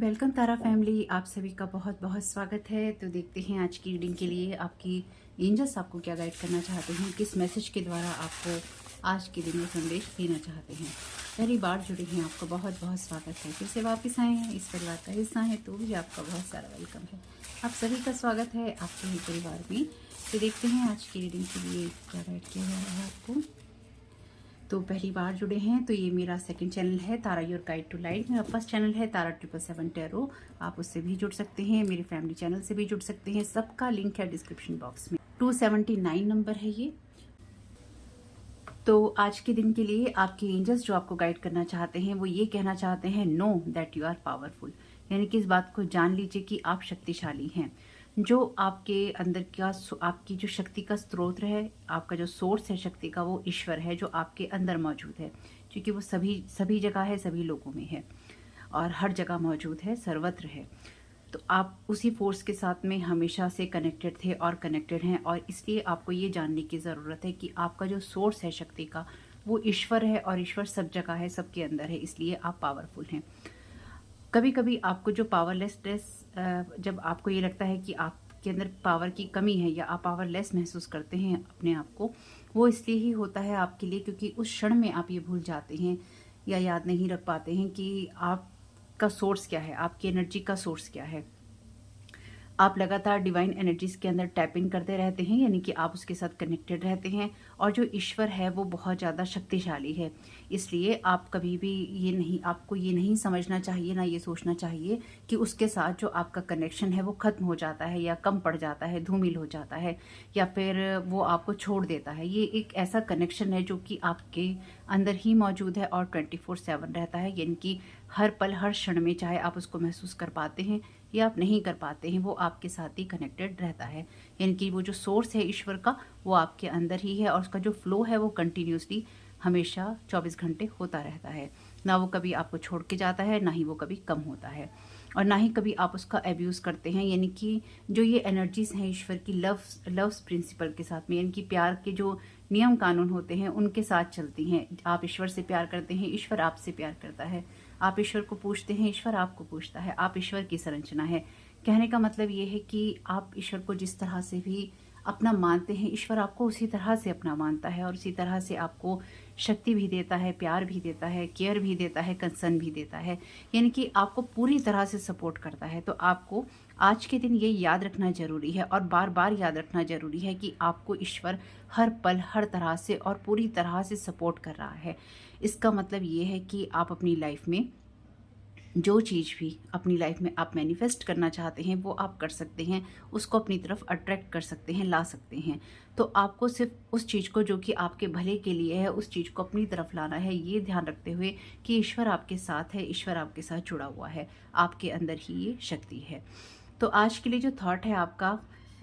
Welcome तारा family, आप सभी का बहुत बहुत स्वागत है। तो देखते हैं आज की रीडिंग के लिए आपकी एंजल्स आपको क्या गाइड करना चाहते हैं, किस मैसेज के द्वारा आपको आज के दिन में संदेश देना चाहते हैं। पहली बार जुड़े हैं, आपका बहुत बहुत स्वागत है। फिर से वापस आए हैं, इस परिवार का हिस्सा है तो भी आपका बहुत सारा वेलकम है। आप सभी का स्वागत है आपके ही परिवार में। तो देखते हैं आज की रीडिंग के लिए क्या गाइड किया जा रहा है आपको। तो पहली बार जुड़े हैं तो ये मेरा सेकंड चैनल है, तारा योर गाइड टू लाइट। मेरा फर्स्ट चैनल है तारा 777 टैरो। आप उससे भी जुड़ सकते हैं, मेरे फैमिली चैनल से भी जुड़ सकते हैं। सबका लिंक है डिस्क्रिप्शन बॉक्स में। 279 नंबर है ये। तो आज के दिन के लिए आपके एंजल्स जो आपको गाइड करना चाहते हैं वो ये कहना चाहते हैं, know that you are powerful. यानी कि इस बात को जान लीजिए कि आप शक्तिशाली हैं। जो आपके अंदर का आपकी जो शक्ति का स्रोत है, आपका जो सोर्स है शक्ति का, वो ईश्वर है जो आपके अंदर मौजूद है। क्योंकि वो सभी जगह है, सभी लोगों में है और हर जगह मौजूद है, सर्वत्र है। तो आप उसी फोर्स के साथ में हमेशा से कनेक्टेड थे और कनेक्टेड हैं, और इसलिए आपको ये जानने की ज़रूरत है कि आपका जो सोर्स है शक्ति का वो ईश्वर है, और ईश्वर सब जगह है, सबके अंदर है, इसलिए आप पावरफुल हैं। कभी कभी आपको जो पावरलेसनेस, जब आपको ये लगता है कि आपके अंदर पावर की कमी है या आप पावरलेस महसूस करते हैं अपने आप को, वो इसलिए ही होता है आपके लिए क्योंकि उस क्षण में आप ये भूल जाते हैं या याद नहीं रख पाते हैं कि आपका सोर्स क्या है, आपकी एनर्जी का सोर्स क्या है। आप लगातार डिवाइन एनर्जीज के अंदर टैप इन करते रहते हैं, यानी कि आप उसके साथ कनेक्टेड रहते हैं। और जो ईश्वर है वो बहुत ज़्यादा शक्तिशाली है, इसलिए आप कभी भी आपको ये नहीं समझना चाहिए, ना ये सोचना चाहिए कि उसके साथ जो आपका कनेक्शन है वो ख़त्म हो जाता है या कम पड़ जाता है, धूमिल हो जाता है, या फिर वो आपको छोड़ देता है। ये एक ऐसा कनेक्शन है जो कि आपके अंदर ही मौजूद है और 24/7 रहता है, यानी कि हर पल हर क्षण में, चाहे आप उसको महसूस कर पाते हैं या आप नहीं कर पाते हैं, वो आपके साथ ही कनेक्टेड रहता है। यानी कि वो जो सोर्स है ईश्वर का वो आपके अंदर ही है, और उसका जो फ्लो है वो कंटिन्यूसली हमेशा 24 घंटे होता रहता है। ना वो कभी आपको छोड़ के जाता है, ना ही वो कभी कम होता है, और ना ही कभी आप उसका एब्यूज़ करते हैं। यानी कि जो ये एनर्जीज हैं ईश्वर की लव्स प्रिंसिपल के साथ में, यानी कि प्यार के जो नियम कानून होते हैं उनके साथ चलती हैं। आप ईश्वर से प्यार करते हैं, ईश्वर आपसे प्यार करता है। आप ईश्वर को पूछते हैं, ईश्वर आपको पूछता है। आप ईश्वर की संरचना है। कहने का मतलब ये है कि आप ईश्वर को जिस तरह से भी अपना मानते हैं, ईश्वर आपको उसी तरह से अपना मानता है, और उसी तरह से आपको शक्ति भी देता है, प्यार भी देता है, केयर भी देता है, कंसर्न भी देता है, यानी कि आपको पूरी तरह से सपोर्ट करता है। तो आपको आज के दिन ये याद रखना जरूरी है, और बार बार याद रखना जरूरी है कि आपको ईश्वर हर पल हर तरह से और पूरी तरह से सपोर्ट कर रहा है। इसका मतलब ये है कि आप अपनी लाइफ में जो चीज़ भी अपनी लाइफ में आप मैनिफेस्ट करना चाहते हैं वो आप कर सकते हैं, उसको अपनी तरफ अट्रैक्ट कर सकते हैं, ला सकते हैं। तो आपको सिर्फ उस चीज़ को जो कि आपके भले के लिए है, उस चीज़ को अपनी तरफ लाना है, ये ध्यान रखते हुए कि ईश्वर आपके साथ है, ईश्वर आपके साथ जुड़ा हुआ है, आपके अंदर ही ये शक्ति है। तो आज के लिए जो थॉट है आपका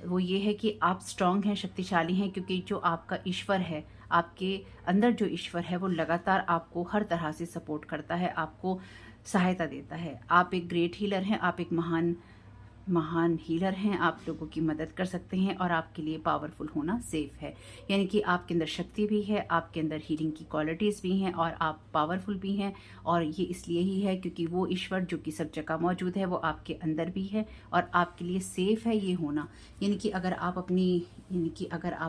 वो ये है कि आप स्ट्रांग हैं, शक्तिशाली हैं, क्योंकि जो आपका ईश्वर है, आपके अंदर जो ईश्वर है वो लगातार आपको हर तरह से सपोर्ट करता है, आपको सहायता देता है। आप एक ग्रेट हीलर हैं, आप एक महान हीलर हैं। आप लोगों की मदद कर सकते हैं, और आपके लिए पावरफुल होना सेफ है। यानी कि आपके अंदर शक्ति भी है, आपके अंदर हीलिंग की क्वालिटीज़ भी हैं, और आप पावरफुल भी हैं। और ये इसलिए ही है क्योंकि वो ईश्वर जो कि सब जगह मौजूद है वो आपके अंदर भी है, और आपके लिए सेफ है ये होना। यानी कि अगर आप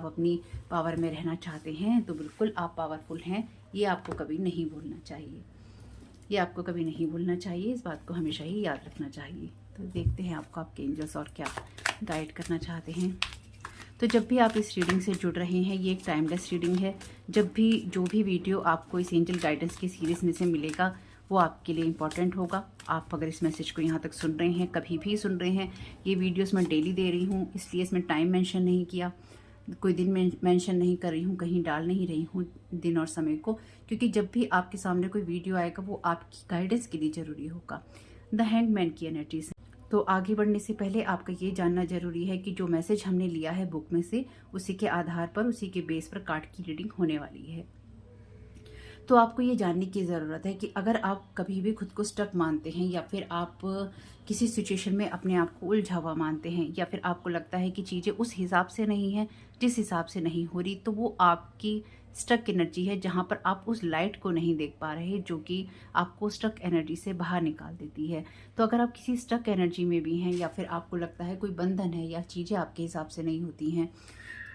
अपनी पावर में रहना चाहते हैं तो बिल्कुल आप पावरफुल हैं। ये आपको कभी नहीं भूलना चाहिए, ये आपको कभी नहीं भूलना चाहिए, इस बात को हमेशा ही याद रखना चाहिए। तो देखते हैं आपको आपके एंजल्स और क्या गाइड करना चाहते हैं। तो जब भी आप इस रीडिंग से जुड़ रहे हैं, ये एक टाइमलेस रीडिंग है। जब भी जो भी वीडियो आपको इस एंजल गाइडेंस की सीरीज़ में से मिलेगा वो आपके लिए इम्पॉर्टेंट होगा। आप अगर इस मैसेज को यहाँ तक सुन रहे हैं, कभी भी सुन रहे हैं, ये वीडियोस मैं डेली दे रही हूँ, इसलिए इसमें टाइम मेंशन नहीं किया, कोई दिन मेंशन नहीं कर रही हूँ, कहीं डाल नहीं रही हूँ दिन और समय को, क्योंकि जब भी आपके सामने कोई वीडियो आएगा वो आपकी गाइडेंस के लिए ज़रूरी होगा। द हैंगमैन की एनर्जी से तो आगे बढ़ने से पहले आपका ये जानना जरूरी है कि जो मैसेज हमने लिया है बुक में से, उसी के आधार पर, उसी के बेस पर कार्ड की रीडिंग होने वाली है। तो आपको ये जानने की ज़रूरत है कि अगर आप कभी भी खुद को स्टक मानते हैं, या फिर आप किसी सिचुएशन में अपने आप को उलझा हुआ मानते हैं, या फिर आपको लगता है कि चीज़ें उस हिसाब से नहीं हैं जिस हिसाब से नहीं हो रही, तो वो आपकी स्टक एनर्जी है, जहाँ पर आप उस लाइट को नहीं देख पा रहे जो कि आपको स्टक एनर्जी से बाहर निकाल देती है। तो अगर आप किसी स्टक एनर्जी में भी हैं या फिर आपको लगता है कोई बंधन है या चीज़ें आपके हिसाब से नहीं होती हैं,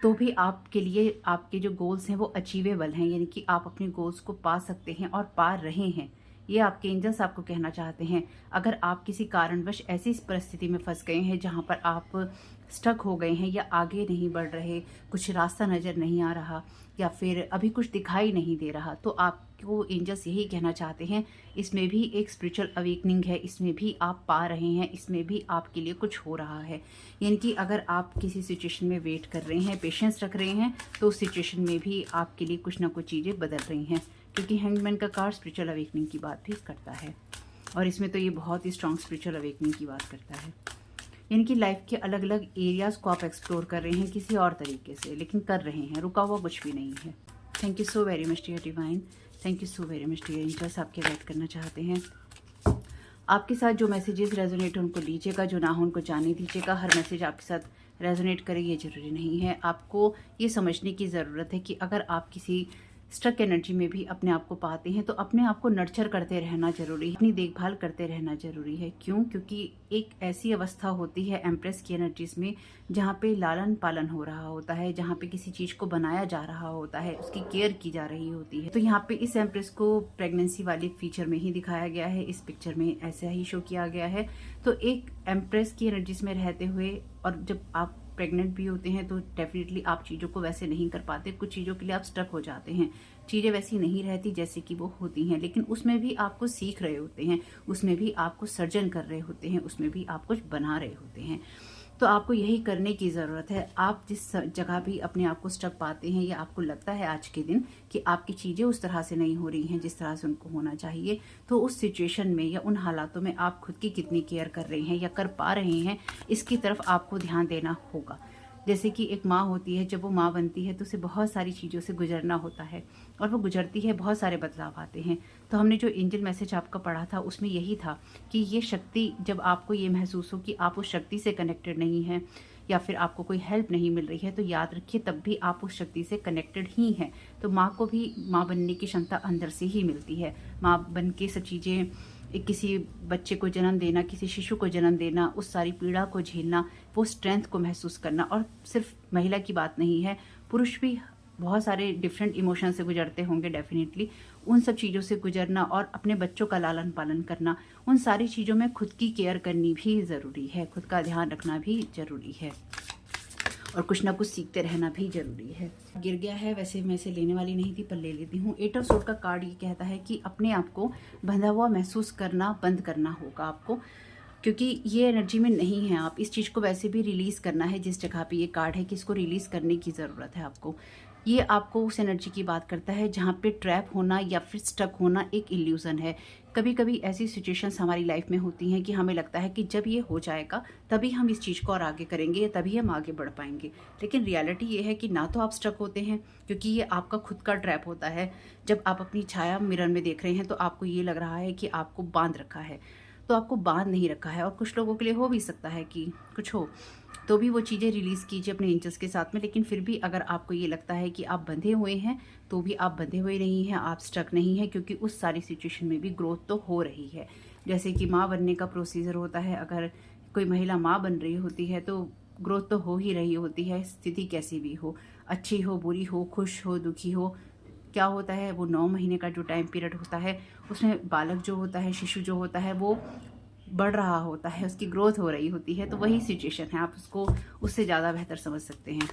तो भी आपके लिए आपके जो गोल्स हैं वो अचीवेबल हैं, यानी कि आप अपने गोल्स को पा सकते हैं और पा रहे हैं। ये आपके एंजल्स आपको कहना चाहते हैं। अगर आप किसी कारणवश ऐसी परिस्थिति में फंस गए हैं जहाँ पर आप स्टक हो गए हैं या आगे नहीं बढ़ रहे, कुछ रास्ता नज़र नहीं आ रहा या फिर अभी कुछ दिखाई नहीं दे रहा, तो आपको एंजल्स यही कहना चाहते हैं, इसमें भी एक स्पिरिचुअल अवेकनिंग है, इसमें भी आप पा रहे हैं, इसमें भी आपके लिए कुछ हो रहा है। यानी कि अगर आप किसी सिचुएशन में वेट कर रहे हैं, पेशेंस रख रहे हैं, तो उस सिचुएशन में भी आपके लिए कुछ ना कुछ चीज़ें बदल रही हैं, क्योंकि हैंगमैन का कार्ड स्पिरिचुअल अवेकनिंग की बात भी करता है और इसमें तो ये बहुत ही स्ट्रॉन्ग स्पिरिचुअल अवेकनिंग की बात करता है। यानी कि लाइफ के अलग अलग एरियाज़ को आप एक्सप्लोर कर रहे हैं किसी और तरीके से, लेकिन कर रहे हैं, रुका हुआ कुछ भी नहीं है। Thank you so very much dear divine, thank you so very much dear angels, आपके गाइड करना चाहते हैं। आपके साथ जो मैसेजेस रेजोनेट हो उनको लीजिएगा, जो ना हो उनको जाने दीजिएगा। हर मैसेज आपके साथ रेजोनेट करे ये ज़रूरी नहीं है। आपको ये समझने की ज़रूरत है कि अगर आप किसी स्टक एनर्जी में भी अपने आप को पाते हैं तो अपने आप को नर्चर करते रहना जरूरी है, अपनी देखभाल करते रहना जरूरी है। क्यों? क्योंकि एक ऐसी अवस्था होती है एम्प्रेस की एनर्जीज में जहाँ पे लालन पालन हो रहा होता है, जहाँ पे किसी चीज़ को बनाया जा रहा होता है, उसकी केयर की जा रही होती है। तो यहाँ पे इस एम्प्रेस को प्रेगनेंसी वाले फीचर में ही दिखाया गया है, इस पिक्चर में ऐसा ही शो किया गया है। तो एक एम्प्रेस की एनर्जीज में रहते हुए और जब आप प्रेग्नेंट भी होते हैं तो डेफिनेटली आप चीज़ों को वैसे नहीं कर पाते, कुछ चीज़ों के लिए आप स्टक हो जाते हैं, चीज़ें वैसी नहीं रहती जैसे कि वो होती हैं, लेकिन उसमें भी आप कुछ सीख रहे होते हैं, उसमें भी आप कुछ सर्जन कर रहे होते हैं, उसमें भी आप कुछ बना रहे होते हैं। तो आपको यही करने की ज़रूरत है। आप जिस जगह भी अपने आप को स्टक पाते हैं या आपको लगता है आज के दिन कि आपकी चीज़ें उस तरह से नहीं हो रही हैं जिस तरह से उनको होना चाहिए, तो उस सिचुएशन में या उन हालातों में आप खुद की कितनी केयर कर रहे हैं या कर पा रहे हैं, इसकी तरफ आपको ध्यान देना होगा। जैसे कि एक माँ होती है, जब वो माँ बनती है तो उसे बहुत सारी चीज़ों से गुजरना होता है और वो गुजरती है, बहुत सारे बदलाव आते हैं। तो हमने जो एंजल मैसेज आपका पढ़ा था उसमें यही था कि ये शक्ति, जब आपको ये महसूस हो कि आप उस शक्ति से कनेक्टेड नहीं हैं या फिर आपको कोई हेल्प नहीं मिल रही है, तो याद रखिए तब भी आप उस शक्ति से कनेक्टेड ही हैं। तो माँ को भी माँ बनने की क्षमता अंदर से ही मिलती है। माँ बन के सब चीज़ें, किसी बच्चे को जन्म देना, किसी शिशु को जन्म देना, उस सारी पीड़ा को झेलना, वो स्ट्रेंथ को महसूस करना, और सिर्फ महिला की बात नहीं है, पुरुष भी बहुत सारे डिफरेंट इमोशन से गुजरते होंगे डेफिनेटली। उन सब चीज़ों से गुजरना और अपने बच्चों का लालन पालन करना, उन सारी चीज़ों में खुद की केयर करनी भी ज़रूरी है, खुद का ध्यान रखना भी ज़रूरी है और कुछ ना कुछ सीखते रहना भी जरूरी है। गिर गया है, वैसे मैं इसे लेने वाली नहीं थी पर ले लेती हूँ। 8 ऑफ सोर्ड का कार्ड ये कहता है कि अपने आप को बंधा हुआ महसूस करना बंद करना होगा आपको, क्योंकि ये एनर्जी में नहीं है आप। इस चीज़ को वैसे भी रिलीज़ करना है, जिस जगह पे ये कार्ड है कि इसको रिलीज़ करने की ज़रूरत है आपको। ये आपको उस एनर्जी की बात करता है जहाँ पे ट्रैप होना या फिर स्टक होना एक इल्यूज़न है। कभी कभी ऐसी सिचुएशंस हमारी लाइफ में होती हैं कि हमें लगता है कि जब ये हो जाएगा तभी हम इस चीज़ को और आगे करेंगे, तभी हम आगे बढ़ पाएंगे। लेकिन रियलिटी ये है कि ना तो आप स्टक होते हैं, क्योंकि ये आपका खुद का ट्रैप होता है। जब आप अपनी छाया मिरर में देख रहे हैं तो आपको ये लग रहा है कि आपको बांध रखा है, तो आपको बांध नहीं रखा है। और कुछ लोगों के लिए हो भी सकता है कि कुछ हो, तो भी वो चीज़ें रिलीज़ कीजिए अपने एंजल्स के साथ में। लेकिन फिर भी अगर आपको ये लगता है कि आप बंधे हुए हैं, तो भी आप बंधे हुए नहीं हैं, आप स्टक नहीं हैं, क्योंकि उस सारी सिचुएशन में भी ग्रोथ तो हो रही है। जैसे कि माँ बनने का प्रोसीजर होता है, अगर कोई महिला माँ बन रही होती है तो ग्रोथ तो हो ही रही होती है, स्थिति कैसी भी हो, अच्छी हो, बुरी हो, खुश हो, दुखी हो। क्या होता है, वो 9 महीने का जो टाइम पीरियड होता है उसमें बालक जो होता है, शिशु जो होता है, वो बढ़ रहा होता है, उसकी ग्रोथ हो रही होती है। तो वही सिचुएशन है, आप उसको उससे ज़्यादा बेहतर समझ सकते हैं।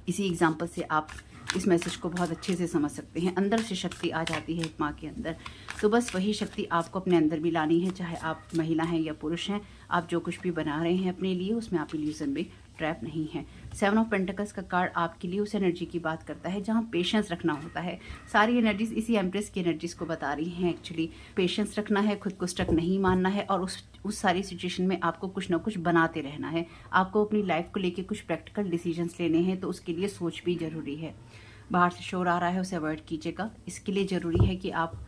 इसी एग्जाम्पल से आप इस मैसेज को बहुत अच्छे से समझ सकते हैं। अंदर से शक्ति आ जाती है एक माँ के अंदर, तो बस वही शक्ति आपको अपने अंदर भी लानी है, चाहे आप महिला हैं या पुरुष हैं। आप जो कुछ भी बना रहे हैं अपने लिए, उसमें आप इल्यूजन में ट्रैप नहीं है। 7 ऑफ पेंटिकल्स का कार्ड आपके लिए उस एनर्जी की बात करता है जहाँ पेशेंस रखना होता है। सारी एनर्जीज इसी एम्प्रेस की एनर्जीज को बता रही हैं। एक्चुअली पेशेंस रखना है, खुद को स्टक नहीं मानना है, और उस सारी सिचुएशन में आपको कुछ ना कुछ बनाते रहना है। आपको अपनी लाइफ को लेके कुछ प्रैक्टिकल डिसीजंस लेने हैं, तो उसके लिए सोच भी जरूरी है। बाहर से शोर आ रहा है, उसे अवॉइड कीजिएगा। इसके लिए ज़रूरी है कि आप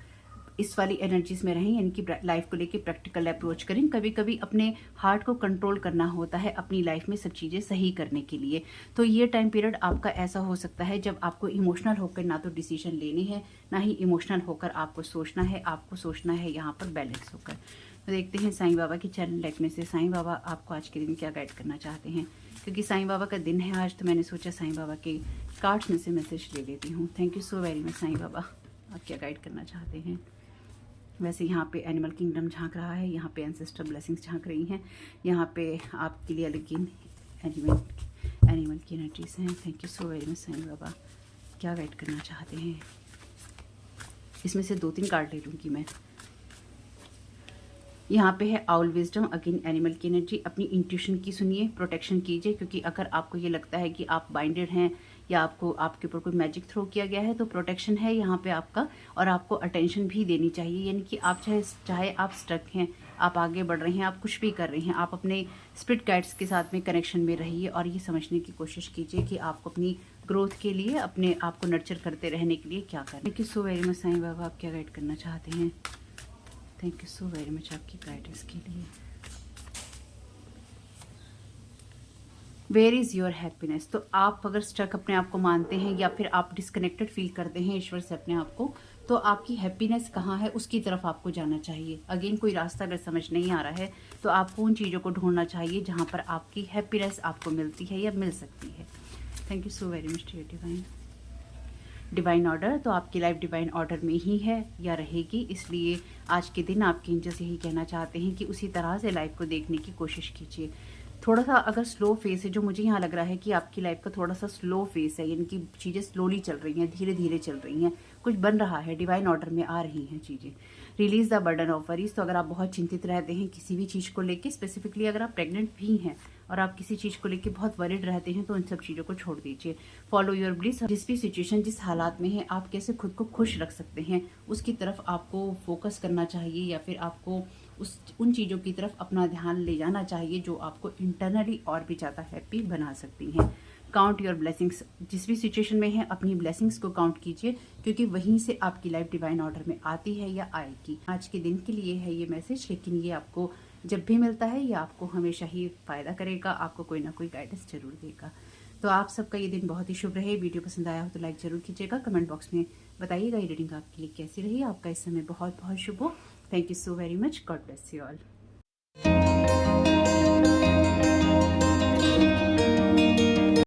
इस वाली एनर्जीज में रहें, यानी कि लाइफ को लेके प्रैक्टिकल अप्रोच करें। कभी कभी अपने हार्ट को कंट्रोल करना होता है अपनी लाइफ में सब चीज़ें सही करने के लिए। तो ये टाइम पीरियड आपका ऐसा हो सकता है जब आपको इमोशनल होकर ना तो डिसीजन लेने हैं, ना ही इमोशनल होकर आपको सोचना है। आपको सोचना है यहाँ पर बैलेंस होकर। तो देखते हैं साईं बाबा के चैनल डेक में से साईं बाबा आपको आज के दिन क्या गाइड करना चाहते हैं। क्योंकि साईं बाबा का दिन है आज, तो मैंने सोचा साईं बाबा के कार्ड्स में से मैसेज ले लेती हूँ। Thank you so very much Sai Baba, आप क्या गाइड करना चाहते हैं। वैसे यहाँ पे एनिमल किंगडम झांक रहा है, यहाँ पे एंसेस्टर ब्लेसिंग्स झांक रही हैं, यहाँ पे आपके लिए अलग एनिमल की एनर्जीज हैं। Thank you so very much Sai Baba, क्या गाइड करना चाहते हैं। इसमें से 2-3 कार्ड ले लूँगी मैं। यहाँ पे है आउल विजडम, अगेन एनिमल की एनर्जी। अपनी इंट्यूशन की सुनिए, प्रोटेक्शन कीजिए, क्योंकि अगर आपको ये लगता है कि आप बाइंडेड हैं या आपको आपके ऊपर कोई मैजिक थ्रो किया गया है, तो प्रोटेक्शन है यहाँ पे आपका। और आपको अटेंशन भी देनी चाहिए, यानी कि आप चाहे आप स्टक हैं, आप आगे बढ़ रहे हैं, आप कुछ भी कर रहे हैं, आप अपने स्पिरिट गाइड्स के साथ में कनेक्शन में रहिए और ये समझने की कोशिश कीजिए कि आपको अपनी ग्रोथ के लिए, अपने आप को नर्चर करते रहने के लिए क्या करना है। Thank you so very much Sai Baba, आप क्या गाइड करना चाहते हैं। Thank you so very much आपकी गाइडेंस के लिए। Where is your happiness. तो आप अगर स्टक अपने आप को मानते हैं या फिर आप डिस्कनेक्टेड फील करते हैं ईश्वर से अपने आप को, तो आपकी हैप्पीनेस कहाँ है उसकी तरफ आपको जाना चाहिए। अगेन कोई रास्ता अगर समझ नहीं आ रहा है तो आपको उन चीज़ों को ढूंढना चाहिए जहाँ पर आपकी हैप्पीनेस आपको मिलती है या मिल सकती है। Thank you so very much dear divine. Divine order, तो आपकी लाइफ डिवाइन ऑर्डर में ही है या रहेगी, इसलिए आज के दिन आपके एंजल्स यही कहना चाहते हैं कि उसी तरह से लाइफ को देखने की कोशिश कीजिए। थोड़ा सा अगर स्लो फेस है, जो मुझे यहाँ लग रहा है कि आपकी लाइफ का थोड़ा सा स्लो फेस है, यानी कि चीज़ें स्लोली चल रही हैं, धीरे धीरे चल रही हैं, कुछ बन रहा है, डिवाइन ऑर्डर में आ रही हैं चीज़ें। Release the burden of worries, तो अगर आप बहुत चिंतित रहते हैं किसी भी चीज़ को लेके, स्पेसिफिकली अगर आप प्रेग्नेंट भी हैं और आप किसी चीज़ को लेके बहुत वरिड रहते हैं, तो उन सब चीज़ों को छोड़ दीजिए। फॉलो योर ब्लिस, जिस भी सिचुएशन, जिस हालात में है, आप कैसे खुद को खुश रख सकते हैं उसकी तरफ आपको फोकस करना चाहिए, या फिर आपको उन चीज़ों की तरफ अपना ध्यान ले जाना चाहिए जो आपको इंटरनली और भी ज़्यादा हैप्पी बना सकती हैं। काउंट योर ब्लेसिंग्स, जिस भी सिचुएशन में है अपनी ब्लेसिंग्स को काउंट कीजिए, क्योंकि वहीं से आपकी लाइफ डिवाइन ऑर्डर में आती है या आएगी। आज के दिन के लिए है ये मैसेज, लेकिन ये आपको जब भी मिलता है ये आपको हमेशा ही फ़ायदा करेगा, आपको कोई ना कोई गाइडेंस जरूर देगा। तो आप सबका ये दिन बहुत ही शुभ रहे। वीडियो पसंद आया हो तो लाइक जरूर कीजिएगा, कमेंट बॉक्स में बताइएगा ये रीडिंग आपके लिए कैसी रही। आपका इस समय बहुत बहुत शुभ हो। Thank you so very much, God bless you all.